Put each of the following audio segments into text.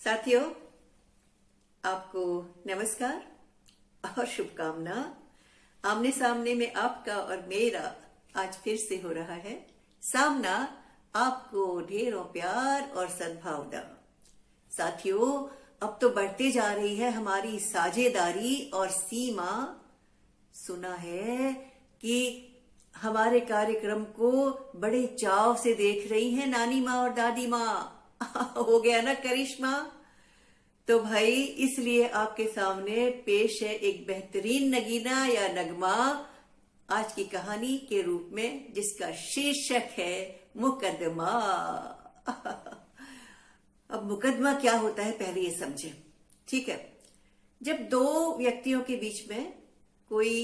साथियों, आपको नमस्कार और शुभकामना। आमने सामने में आपका और मेरा आज फिर से हो रहा है सामना। आपको ढेरों प्यार और सद्भावना। साथियों, अब तो बढ़ते जा रही है हमारी साझेदारी और सीमा। सुना है कि हमारे कार्यक्रम को बड़े चाव से देख रही हैं नानी माँ और दादी माँ। हो गया ना करिश्मा। तो भाई इसलिए आपके सामने पेश है एक बेहतरीन नगीना या नगमा आज की कहानी के रूप में, जिसका शीर्षक है मुकदमा। अब मुकदमा क्या होता है पहले ये समझे, ठीक है। जब दो व्यक्तियों के बीच में कोई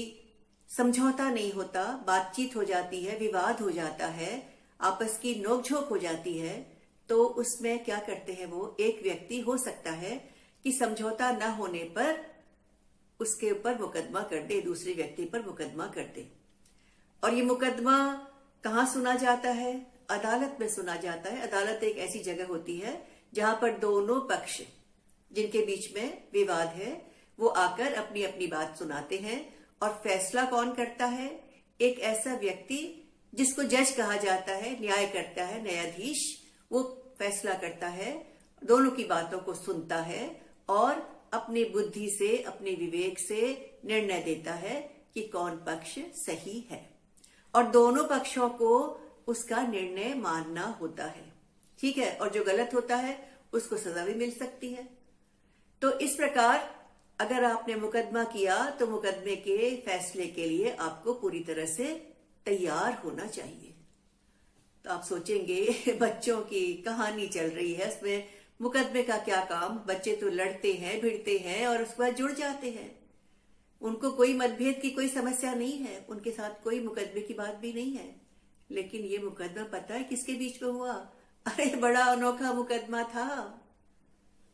समझौता नहीं होता, बातचीत हो जाती है, विवाद हो जाता है, आपस की नोकझोंक हो जाती है, तो उसमें क्या करते हैं वो एक व्यक्ति हो सकता है कि समझौता न होने पर उसके ऊपर मुकदमा कर दे, दूसरे व्यक्ति पर मुकदमा कर दे। और ये मुकदमा कहाँ सुना जाता है? अदालत में सुना जाता है। अदालत एक ऐसी जगह होती है जहां पर दोनों पक्ष जिनके बीच में विवाद है वो आकर अपनी अपनी बात सुनाते हैं। और फैसला कौन करता है? एक ऐसा व्यक्ति जिसको जज कहा जाता है, न्याय करता है, न्यायाधीश। वो फैसला करता है, दोनों की बातों को सुनता है और अपनी बुद्धि से, अपने विवेक से निर्णय देता है कि कौन पक्ष सही है। और दोनों पक्षों को उसका निर्णय मानना होता है, ठीक है। और जो गलत होता है उसको सजा भी मिल सकती है। तो इस प्रकार अगर आपने मुकदमा किया तो मुकदमे के फैसले के लिए आपको पूरी तरह से तैयार होना चाहिए। तो आप सोचेंगे बच्चों की कहानी चल रही है, उसमें मुकदमे का क्या काम? बच्चे तो लड़ते हैं, भिड़ते हैं और उसके बाद जुड़ जाते हैं। उनको कोई मतभेद की कोई समस्या नहीं है, उनके साथ कोई मुकदमे की बात भी नहीं है। लेकिन ये मुकदमा पता है किसके बीच में हुआ? अरे बड़ा अनोखा मुकदमा था।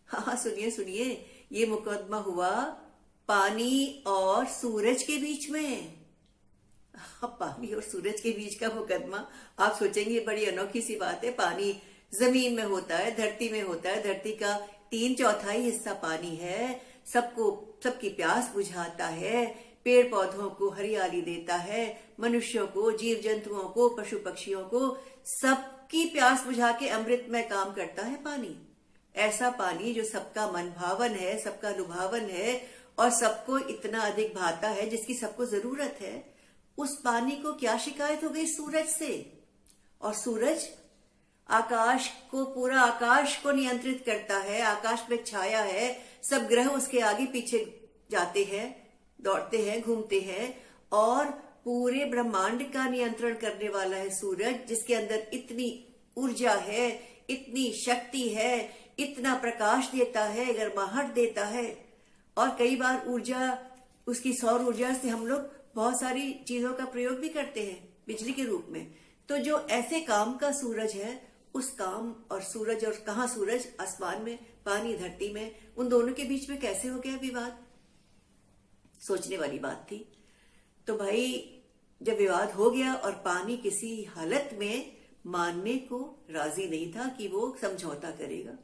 हाँ, सुनिए सुनिए, ये मुकदमा हुआ पानी और सूरज के बीच में। पानी और सूरज के बीच का मुकदमा। आप सोचेंगे बड़ी अनोखी सी बात है। पानी जमीन में होता है, धरती में होता है, धरती का 3/4 हिस्सा पानी है, सबकी प्यास बुझाता है, पेड़ पौधों को हरियाली देता है, मनुष्यों को, जीव जंतुओं को, पशु पक्षियों को, सबकी प्यास बुझा के अमृत में काम करता है पानी। ऐसा पानी जो सबका मन भावन है, सबका लुभावन है और सबको इतना अधिक भाता है, जिसकी सबको जरूरत है। उस पानी को क्या शिकायत हो गई सूरज से? और सूरज आकाश को, पूरा आकाश को नियंत्रित करता है। आकाश में छाया है, सब ग्रह उसके आगे पीछे जाते हैं, दौड़ते हैं, घूमते हैं और पूरे ब्रह्मांड का नियंत्रण करने वाला है सूरज, जिसके अंदर इतनी ऊर्जा है, इतनी शक्ति है, इतना प्रकाश देता है, गर्माहट देता है। और कई बार ऊर्जा, उसकी सौर ऊर्जा से हम लोग बहुत सारी चीजों का प्रयोग भी करते हैं बिजली के रूप में। तो जो ऐसे काम का सूरज है, उस काम और सूरज, और कहाँ सूरज? आसमान में, पानी धरती में, उन दोनों के बीच में कैसे हो गया विवाद? सोचने वाली बात थी। तो भाई जब विवाद हो गया और पानी किसी हालत में मानने को राजी नहीं था कि वो समझौता करेगा।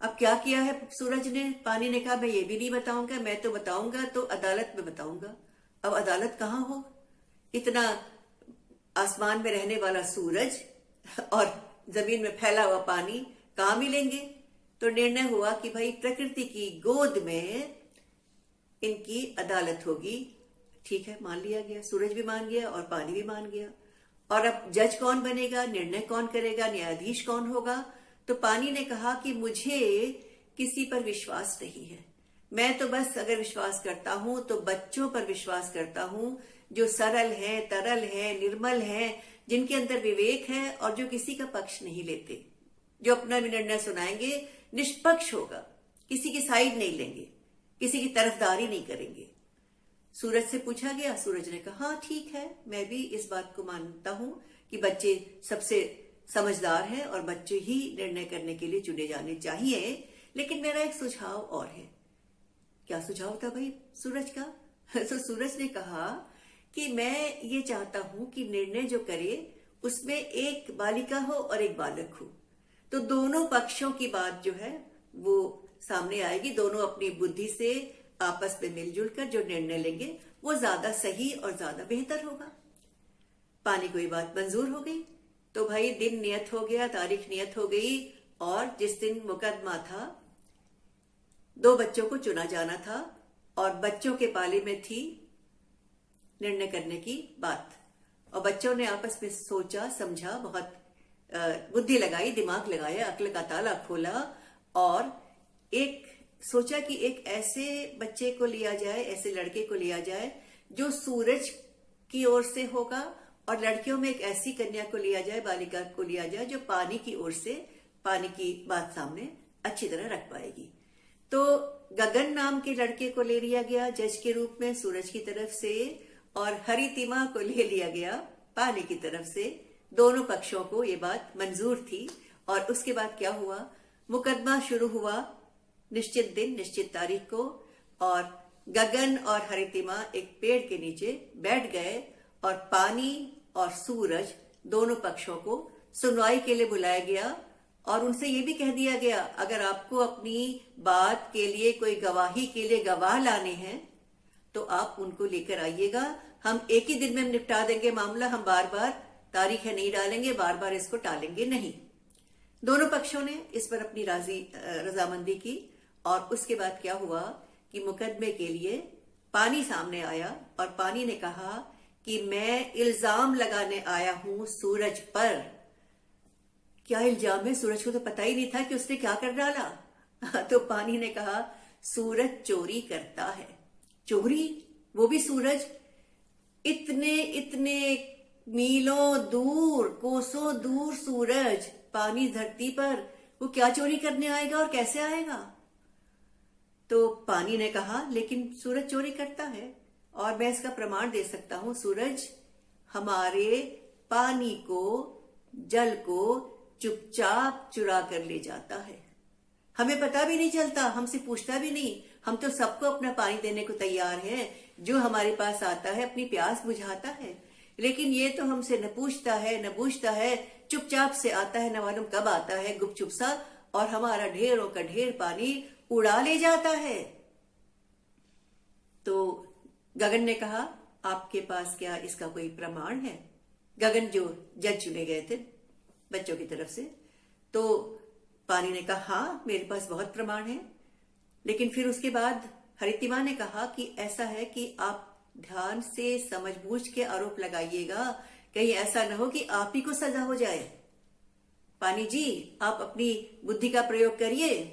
अब क्या किया है सूरज ने? पानी ने कहा मैं ये भी नहीं बताऊंगा, मैं तो बताऊंगा तो अदालत में बताऊंगा। अब अदालत कहाँ हो? इतना आसमान में रहने वाला सूरज और जमीन में फैला हुआ पानी कहाँ मिलेंगे? तो निर्णय हुआ कि भाई प्रकृति की गोद में इनकी अदालत होगी। ठीक है, मान लिया गया। सूरज भी मान गया और पानी भी मान गया। और अब जज कौन बनेगा? निर्णय कौन करेगा? न्यायाधीश कौन होगा? तो पानी ने कहा कि मुझे किसी पर विश्वास नहीं है। मैं तो बस अगर विश्वास करता हूं तो बच्चों पर विश्वास करता हूं, जो सरल है, तरल है, निर्मल है, जिनके अंदर विवेक है और जो किसी का पक्ष नहीं लेते, जो अपना भी निर्णय सुनाएंगे, निष्पक्ष होगा, किसी की साइड नहीं लेंगे, किसी की तरफदारी नहीं करेंगे। सूरज से पूछा गया, सूरज ने कहा हाँ ठीक है, मैं भी इस बात को मानता हूं कि बच्चे सबसे समझदार हैं और बच्चे ही निर्णय करने के लिए चुने जाने चाहिए। लेकिन मेरा एक सुझाव और है। क्या सुझाव था भाई सूरज का? तो सूरज ने कहा कि मैं ये चाहता हूं कि निर्णय जो करे उसमें एक बालिका हो और एक बालक हो। तो दोनों पक्षों की बात जो है वो सामने आएगी। दोनों अपनी बुद्धि से आपस में मिलजुल कर जो निर्णय लेंगे वो ज्यादा सही और ज्यादा बेहतर होगा। पानी को ये बात मंजूर हो गई, तो भाई दिन नियत हो गया, तारीख नियत हो गई, और जिस दिन मुकदमा था 2 बच्चों को चुना जाना था और बच्चों के पाले में थी निर्णय करने की बात। और बच्चों ने आपस में सोचा समझा, बहुत बुद्धि लगाई, दिमाग लगाया, अक्ल का ताला खोला और एक सोचा कि एक ऐसे बच्चे को लिया जाए, ऐसे लड़के को लिया जाए जो सूरज की ओर से होगा, और लड़कियों में एक ऐसी कन्या को लिया जाए, बालिका को लिया जाए जो पानी की ओर से पानी की बात सामने अच्छी तरह रख पाएगी। तो गगन नाम के लड़के को ले लिया गया जज के रूप में सूरज की तरफ से, और हरितिमा को ले लिया गया पानी की तरफ से। दोनों पक्षों को ये बात मंजूर थी। और उसके बाद क्या हुआ, मुकदमा शुरू हुआ निश्चित दिन निश्चित तारीख को, और गगन और हरितिमा एक पेड़ के नीचे बैठ गए और पानी और सूरज दोनों पक्षों को सुनवाई के लिए बुलाया गया। और उनसे ये भी कह दिया गया, अगर आपको अपनी बात के लिए कोई गवाही के लिए गवाह लाने हैं तो आप उनको लेकर आइएगा। हम एक ही दिन में निपटा देंगे मामला, हम बार बार तारीखें नहीं डालेंगे, बार बार इसको टालेंगे नहीं। दोनों पक्षों ने इस पर अपनी रजामंदी की। और उसके बाद क्या हुआ कि मुकदमे के लिए पानी सामने आया और पानी ने कहा कि मैं इल्जाम लगाने आया हूं सूरज पर। क्या इल्जाम है? सूरज को तो पता ही नहीं था कि उसने क्या कर डाला। तो पानी ने कहा सूरज चोरी करता है। चोरी? वो भी सूरज? इतने इतने मीलों दूर, कोसों दूर सूरज पानी धरती पर, वो क्या चोरी करने आएगा और कैसे आएगा? तो पानी ने कहा लेकिन सूरज चोरी करता है, और मैं इसका प्रमाण दे सकता हूं। सूरज हमारे पानी को, जल को चुपचाप चुरा कर ले जाता है। हमें पता भी नहीं चलता, हमसे पूछता भी नहीं। हम तो सबको अपना पानी देने को तैयार हैं, जो हमारे पास आता है अपनी प्यास बुझाता है। लेकिन ये तो हमसे न पूछता है न बूझता है, चुपचाप से आता है, न मालूम कब आता है, गुपचुप सा, और हमारा ढेरों का ढेर पानी उड़ा ले जाता है। तो गगन ने कहा आपके पास क्या इसका कोई प्रमाण है? गगन जो जज चुने गए थे बच्चों की तरफ से। तो पानी ने कहा हाँ मेरे पास बहुत प्रमाण है। लेकिन फिर उसके बाद हरितिमा ने कहा कि ऐसा है कि आप ध्यान से समझबूझ के आरोप लगाइएगा, कहीं ऐसा न हो कि आप ही को सजा हो जाए। पानी जी आप अपनी बुद्धि का प्रयोग करिए।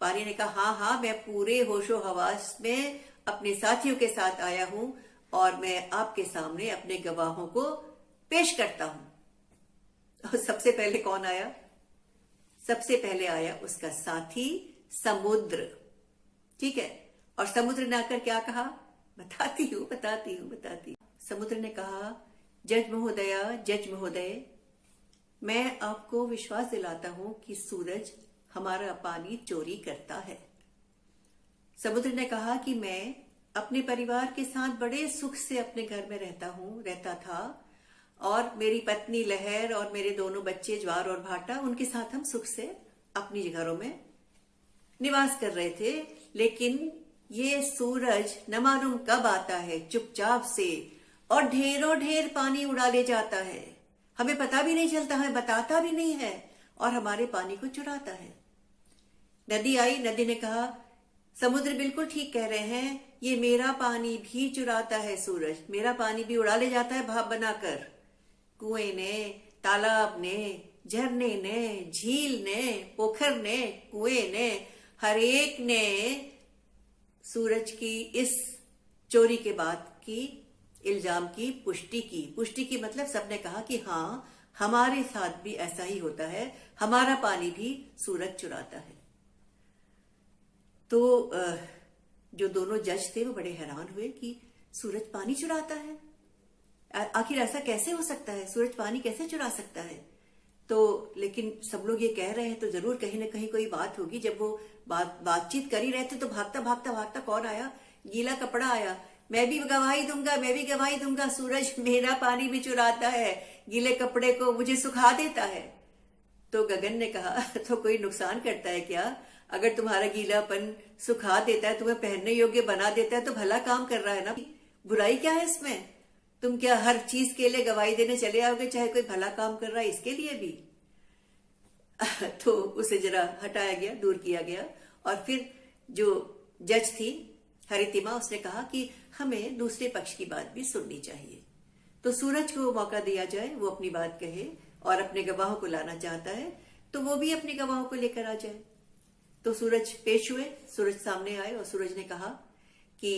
पानी ने कहा हाँ मैं पूरे होशो हवास में अपने साथियों के साथ आया हूं, और मैं आपके सामने अपने गवाहों को पेश करता हूं। और सबसे पहले कौन आया? सबसे पहले आया उसका साथी समुद्र। ठीक है, और समुद्र ने आकर क्या कहा? बताती हूं। समुद्र ने कहा जज महोदय, मैं आपको विश्वास दिलाता हूं कि सूरज हमारा पानी चोरी करता है। समुद्र ने कहा कि मैं अपने परिवार के साथ बड़े सुख से अपने घर में रहता था, और मेरी पत्नी लहर और मेरे दोनों बच्चे ज्वार और भाटा, उनके साथ हम सुख से अपनी घरों में निवास कर रहे थे। लेकिन ये सूरज न मालूम कब आता है चुपचाप से, और ढेरों ढेर पानी उड़ा ले जाता है। हमें पता भी नहीं चलता, हमें बताता भी नहीं है, और हमारे पानी को चुराता है। नदी आई, नदी ने कहा समुद्र बिल्कुल ठीक कह रहे हैं, ये मेरा पानी भी चुराता है सूरज, मेरा पानी भी उड़ा ले जाता है भाप बनाकर। कुएं ने, तालाब ने, झरने ने, झील ने, पोखर ने, कुएं ने, हर एक ने सूरज की इस चोरी के बाद की इल्जाम की पुष्टि की मतलब सबने कहा कि हाँ हमारे साथ भी ऐसा ही होता है, हमारा पानी भी सूरज चुराता है। तो जो दोनों जज थे वो बड़े हैरान हुए कि सूरज पानी चुराता है, आखिर ऐसा कैसे हो सकता है, सूरज पानी कैसे चुरा सकता है? तो लेकिन सब लोग ये कह रहे हैं तो जरूर कहीं ना कहीं कोई बात होगी। जब वो बातचीत कर ही रहे थे तो भागता कौन आया? गीला कपड़ा आया। मैं भी गवाही दूंगा, सूरज मेरा पानी भी चुराता है, गीले कपड़े को मुझे सुखा देता है। तो गगन ने कहा तो कोई नुकसान करता है क्या? अगर तुम्हारा गीलापन सुखा देता है, तुम्हें पहनने योग्य बना देता है, तो भला काम कर रहा है ना। बुराई क्या है इसमें? तुम क्या हर चीज के लिए गवाही देने चले आओगे, चाहे कोई भला काम कर रहा है इसके लिए भी? तो उसे जरा हटाया गया, दूर किया गया। और फिर जो जज थी हरितिमा, उसने कहा कि हमें दूसरे पक्ष की बात भी सुननी चाहिए। तो सूरज को मौका दिया जाए, वो अपनी बात कहे, और अपने गवाहों को लाना चाहता है तो वो भी अपने गवाहों को लेकर आ जाए। तो सूरज पेश हुए, सूरज सामने आए और सूरज ने कहा कि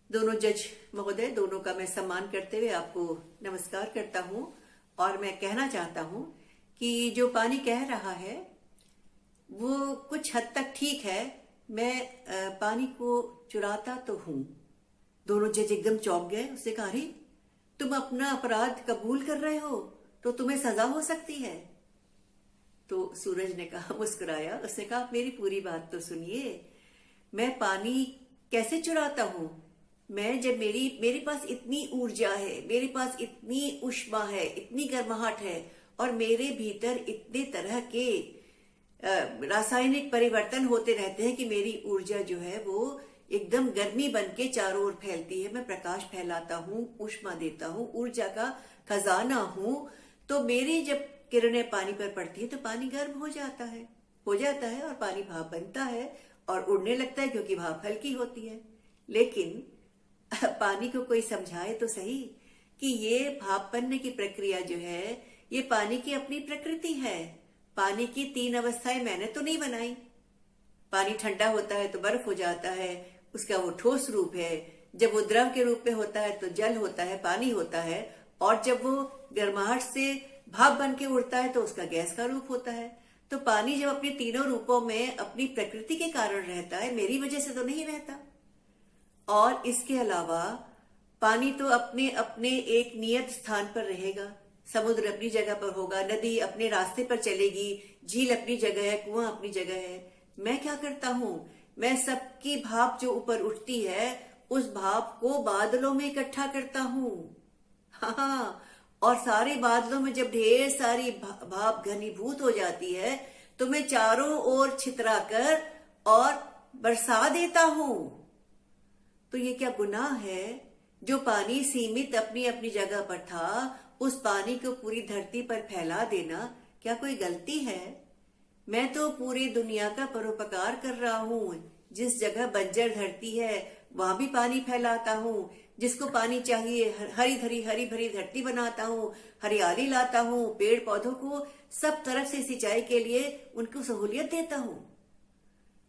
दोनों जज महोदय, दोनों का मैं सम्मान करते हुए आपको नमस्कार करता हूं, और मैं कहना चाहता हूं कि जो पानी कह रहा है वो कुछ हद तक ठीक है। मैं पानी को चुराता तो हूं। दोनों जज एकदम चौंक गए। उसने कहा, अरे तुम अपना अपराध कबूल कर रहे हो तो तुम्हें सजा हो सकती है। तो सूरज ने कहा, मुस्कुराया, उसने कहा, आप मेरी पूरी बात तो सुनिए। मैं पानी कैसे चुराता हूं? मैं जब मेरे पास इतनी ऊर्जा है, मेरे पास इतनी ऊष्मा है, इतनी गर्माहट है, और मेरे भीतर इतने तरह के रासायनिक परिवर्तन होते रहते हैं कि मेरी ऊर्जा जो है वो एकदम गर्मी बन के चारों ओर फैलती है। मैं प्रकाश फैलाता हूँ, ऊष्मा देता हूँ, ऊर्जा का खजाना हूँ। तो मेरी जब किरणें पानी पर पड़ती है तो पानी गर्म हो जाता है और पानी भाप बनता है और उड़ने लगता है, क्योंकि भाप हल्की होती है। लेकिन पानी को कोई समझाए तो सही कि ये भाप बनने की प्रक्रिया जो है, ये पानी की अपनी प्रकृति है। पानी की 3 अवस्थाएं मैंने तो नहीं बनाई। पानी ठंडा होता है तो बर्फ हो जाता है, उसका वो ठोस रूप है। जब वो द्रव के रूप में होता है तो जल होता है, पानी होता है। और जब वो गर्माहट से भाप बन के उड़ता है तो उसका गैस का रूप होता है। तो पानी जब अपने तीनों रूपों में अपनी प्रकृति के कारण रहता है, मेरी वजह से तो नहीं रहता। और इसके अलावा पानी तो अपने अपने एक नियत स्थान पर रहेगा। समुद्र अपनी जगह पर होगा, नदी अपने रास्ते पर चलेगी, झील अपनी जगह है, कुआं अपनी जगह है। मैं क्या करता हूं? मैं सबकी भाप जो ऊपर उठती है उस भाप को बादलों में इकट्ठा करता हूं। हाँ, और सारे बादलों में जब ढेर सारी भाप घनीभूत हो जाती है तो मैं चारों ओर छितरा कर और बरसा देता हूं। तो ये क्या गुनाह है? जो पानी सीमित अपनी अपनी जगह पर था, उस पानी को पूरी धरती पर फैला देना क्या कोई गलती है? मैं तो पूरी दुनिया का परोपकार कर रहा हूँ। जिस जगह बंजर धरती है वहां भी पानी फैलाता हूँ। जिसको पानी चाहिए हरी भरी धरती बनाता हूँ, हरियाली लाता हूँ, पेड़ पौधों को सब तरफ से सिंचाई के लिए उनको सहूलियत देता हूँ।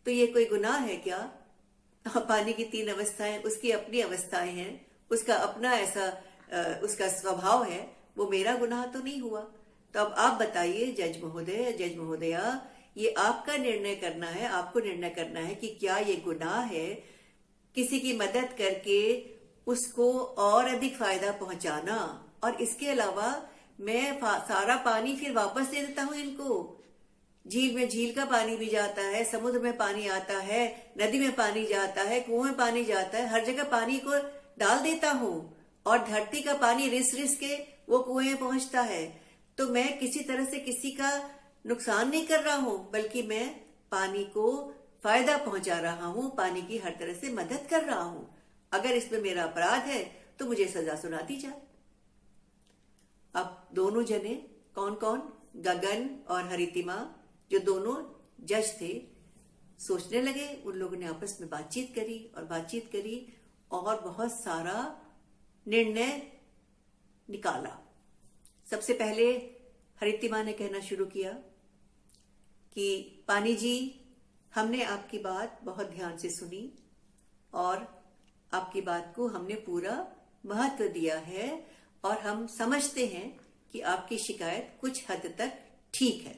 तो ये कोई गुनाह है क्या? पानी की 3 अवस्थाएं, उसकी अपनी अवस्थाएं हैं, उसका अपना ऐसा उसका स्वभाव है। वो मेरा गुनाह तो नहीं हुआ। तो अब आप बताइए जज महोदय, जज महोदया, ये आपका निर्णय करना है, आपको निर्णय करना है कि क्या ये गुनाह है किसी की मदद करके उसको और अधिक फायदा पहुंचाना। और इसके अलावा मैं सारा पानी फिर वापस दे देता हूं इनको। झील में झील का पानी भी जाता है, समुद्र में पानी आता है, नदी में पानी जाता है, कुएं में पानी जाता है, हर जगह पानी को डाल देता हूं। और धरती का पानी रिस रिस के वो कुएं पहुंचता है। तो मैं किसी तरह से किसी का नुकसान नहीं कर रहा हूं, बल्कि मैं पानी को फायदा पहुंचा रहा हूं, पानी की हर तरह से मदद कर रहा हूं। अगर इसमें मेरा अपराध है तो मुझे सजा सुना दी जाए। अब दोनों जने, कौन कौन? गगन और हरितिमा, जो दोनों जज थे, सोचने लगे। उन लोगों ने आपस में बातचीत करी और बहुत सारा निर्णय निकाला। सबसे पहले हरितिमा ने कहना शुरू किया कि पानी जी, हमने आपकी बात बहुत ध्यान से सुनी और आपकी बात को हमने पूरा महत्व दिया है, और हम समझते हैं कि आपकी शिकायत कुछ हद तक ठीक है।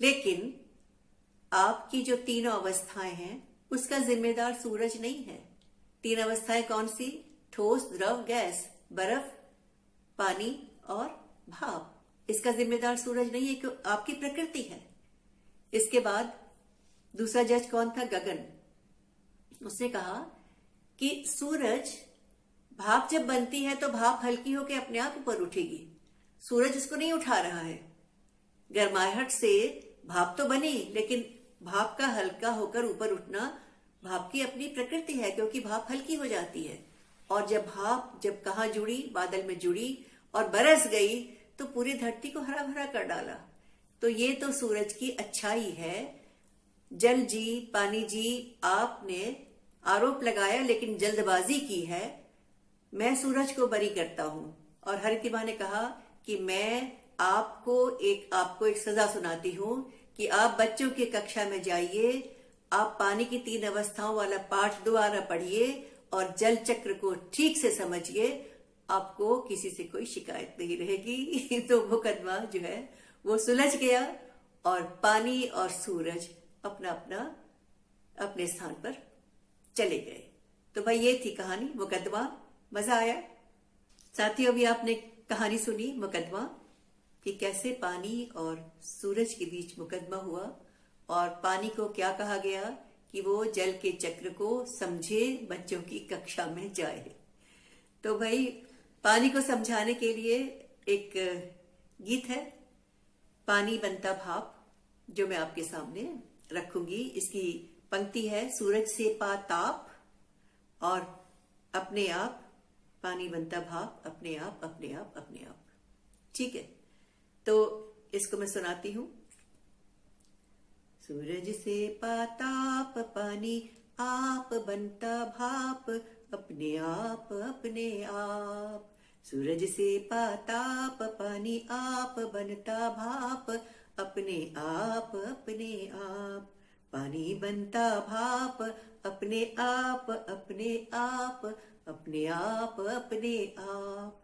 लेकिन आपकी जो 3 अवस्थाएं हैं उसका जिम्मेदार सूरज नहीं है। 3 अवस्थाएं कौन सी? ठोस, द्रव, गैस, बर्फ, पानी और भाप। इसका जिम्मेदार सूरज नहीं है, कि आपकी प्रकृति है। इसके बाद दूसरा जज कौन था? गगन। उसने कहा कि सूरज, भाप जब बनती है तो भाप हल्की होकर अपने आप ऊपर उठेगी। सूरज इसको नहीं उठा रहा है। गर्माहट से भाप तो बनी, लेकिन भाप का हल्का होकर ऊपर उठना भाप की अपनी प्रकृति है, क्योंकि भाप हल्की हो जाती है। और जब कहाँ जुड़ी, बादल में जुड़ी और बरस गई, तो पूरी धरती को हरा भरा कर डाला। तो ये तो सूरज की अच्छाई है। जल जी, पानी जी, आपने आरोप लगाया लेकिन जल्दबाजी की है। मैं सूरज को बरी करता हूं। और हर की मां ने कहा कि मैं आपको एक सजा सुनाती हूं कि आप बच्चों की कक्षा में जाइए, आप पानी की 3 अवस्थाओं वाला पाठ दोबारा पढ़िए और जल चक्र को ठीक से समझिए। आपको किसी से कोई शिकायत नहीं रहेगी। तो मुकदमा जो है वो सुलझ गया और पानी और सूरज अपना अपना अपने स्थान पर चले गए। तो भाई ये थी कहानी मुकदमा। मजा आया साथियों? भी आपने कहानी सुनी मुकदमा कि कैसे पानी और सूरज के बीच मुकदमा हुआ, और पानी को क्या कहा गया कि वो जल के चक्र को समझे, बच्चों की कक्षा में जाए। तो भाई पानी को समझाने के लिए एक गीत है, पानी बनता भाप, जो मैं आपके सामने रखूंगी। इसकी पंक्ति है, सूरज से पा ताप और अपने आप पानी बनता भाप, अपने आप अपने आप अपने आप। ठीक है, तो इसको मैं सुनाती हूं। सूरज से पाताप पानी आप बनता भाप, अपने आप अपने आप। सूरज से पाताप पानी आप बनता भाप, अपने आप अपने आप। पानी बनता भाप, अपने आप अपने आप, अपने आप अपने आप।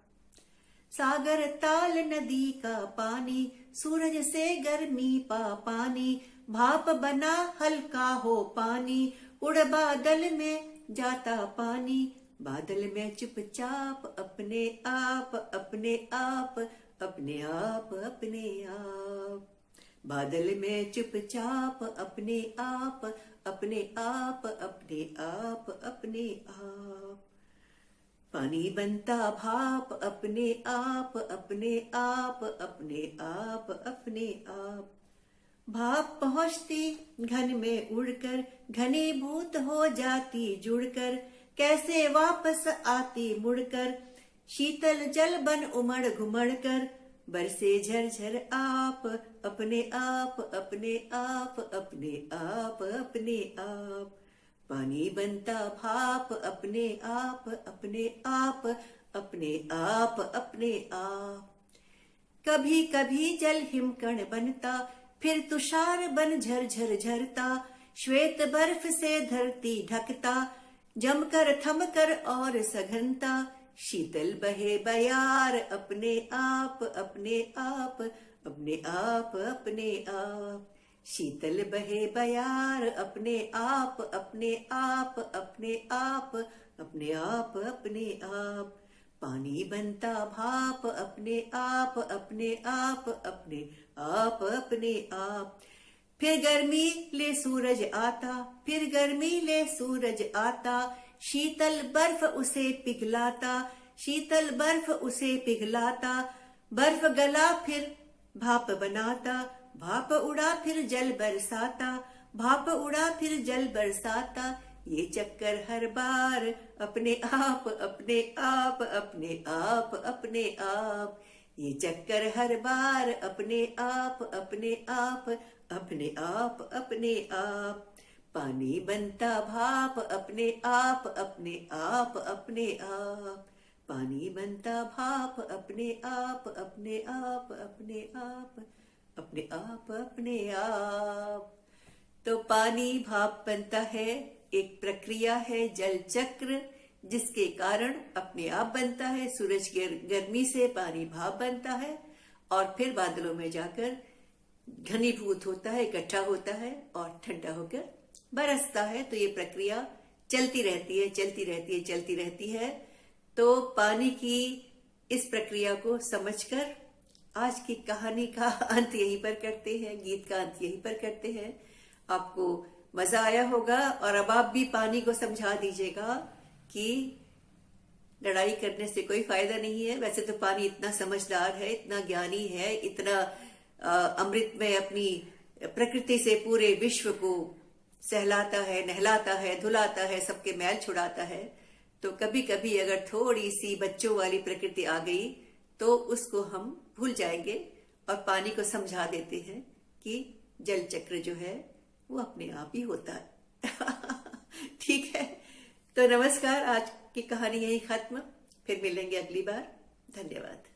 सागर ताल नदी का पानी, सूरज से गर्मी पा पानी। भाप बना हल्का हो पानी, उड़ बादल में जाता पानी। बादल में चुपचाप अपने आप अपने आप, अपने आप अपने आप। बादल में चुपचाप अपने आप अपने आप, अपने आप अपने आप। पानी बनता भाप, अपने आप अपने आप, अपने आप अपने आप। भाप पहुंचती घन में उड़कर, घनीभूत हो जाती जुड़कर। कैसे वापस आती मुड़कर, शीतल जल बन उमड़ घुमड़ कर। बरसे झरझर आप अपने आप अपने आप, अपने आप अपने आप। पानी बनता भाप, अपने आप अपने आप, अपने आप अपने आप। कभी कभी जल हिमकण बनता, फिर तुषार बन झरझर झरता। श्वेत बर्फ से धरती ढकता, जमकर थमकर और सघनता। शीतल बहे बयार अपने आप अपने आप, अपने आप अपने आप। शीतल बहे बयार अपने आप अपने आप, अपने आप अपने आप अपने आप। पानी बनता भाप, अपने आप अपने आप, अपने आप अपने आप। फिर गर्मी ले सूरज आता, फिर गर्मी ले सूरज आता। शीतल बर्फ उसे पिघलाता, शीतल बर्फ उसे पिघलाता। बर्फ गला फिर भाप बनाता, भाप उड़ा फिर जल बरसाता। भाप उड़ा फिर जल बरसाता। ये चक्कर हर बार अपने आप अपने आप, अपने आप अपने आप। ये चक्कर हर बार अपने आप अपने आप, अपने आप अपने आप। पानी बनता भाप, अपने आप अपने आप अपने आप। पानी बनता भाप, अपने आप अपने आप अपने आप, अपने आप अपने आप। तो पानी भाप बनता है, एक प्रक्रिया है, जल चक्र, जिसके कारण अपने आप बनता है। सूरज की गर्मी से पानी भाप बनता है और फिर बादलों में जाकर घनीभूत होता है, इकट्ठा होता है और ठंडा होकर बरसता है। तो ये प्रक्रिया चलती रहती है, चलती रहती है, चलती रहती है। तो पानी की इस प्रक्रिया को समझकर आज की कहानी का अंत यहीं पर करते हैं, गीत का अंत यहीं पर करते हैं। आपको मजा आया होगा और अब आप भी पानी को समझा दीजिएगा कि लड़ाई करने से कोई फायदा नहीं है। वैसे तो पानी इतना समझदार है, इतना ज्ञानी है, इतना अमृत में अपनी प्रकृति से पूरे विश्व को सहलाता है, नहलाता है, धुलाता है, सबके मैल छुड़ाता है, तो कभी कभी अगर थोड़ी सी बच्चों वाली प्रकृति आ गई तो उसको हम भूल जाएंगे और पानी को समझा देते हैं कि जल चक्र जो है वो अपने आप ही होता है। ठीक है, तो नमस्कार, आज की कहानी यही खत्म, फिर मिलेंगे अगली बार। धन्यवाद।